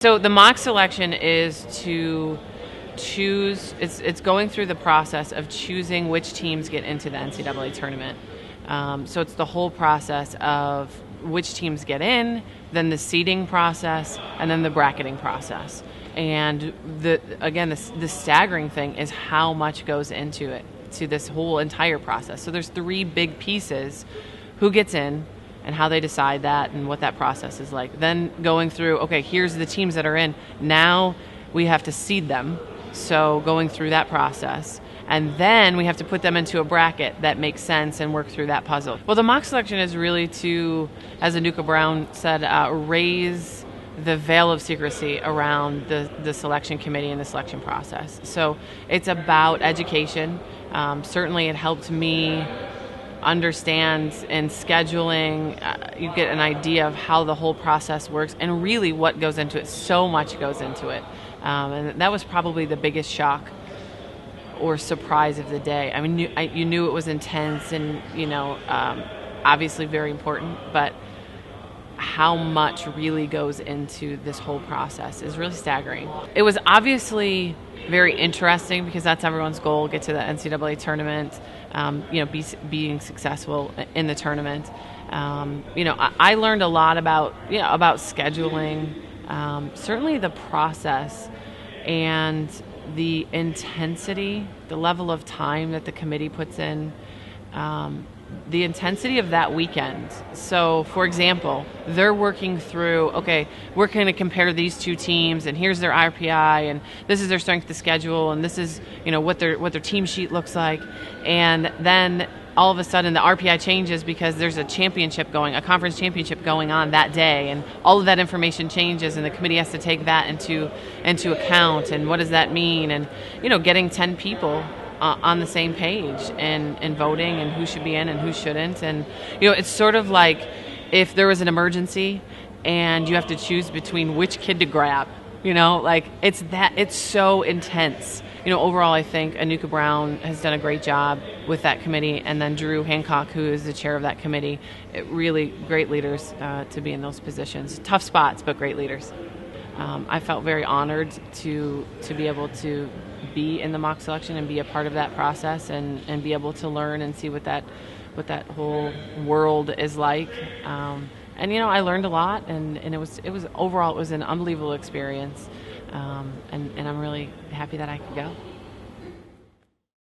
So the mock selection is to choose, it's going through the process of choosing which teams get into the NCAA tournament. So it's the whole process of which teams get in, then the seeding process, and then the bracketing process. And the staggering thing is how much goes into it, to this whole entire process. So there's three big pieces: who gets in, and how they decide that, and what that process is like. Then going through, okay, here's the teams that are in. Now we have to seed them. So going through that process. And then we have to put them into a bracket that makes sense and work through that puzzle. Well, the mock selection is really to, as Anuka Brown said, raise the veil of secrecy around the selection committee and the selection process. So it's about education. Certainly it helped me understand in scheduling, you get an idea of how the whole process works and really what goes into it. So much goes into it. And that was probably the biggest shock or surprise of the day. I mean, you knew it was intense and, obviously very important, but how much really goes into this whole process is really staggering. It was obviously very interesting because that's everyone's goal: get to the NCAA tournament, being successful in the tournament. I learned a lot about scheduling, certainly the process and the intensity, the level of time that the committee puts in, the intensity of that weekend. So, for example, they're working through, okay, we're going to compare these two teams, and here's their RPI, and this is their strength of schedule, and this is, what their team sheet looks like. And then all of a sudden the RPI changes because there's a conference championship going on that day, and all of that information changes, and the committee has to take that into account. And what does that mean? And, getting 10 people on the same page and voting and who should be in and who shouldn't. And, it's sort of like if there was an emergency and you have to choose between which kid to grab, it's so intense. Overall, I think Anuka Brown has done a great job with that committee, and then Drew Hancock, who is the chair of that committee. Really great leaders to be in those positions. Tough spots, but great leaders. I felt very honored to be able to be in the mock selection and be a part of that process and be able to learn and see what that whole world is like. And I learned a lot, and it was overall, it was an unbelievable experience. And I'm really happy that I could go.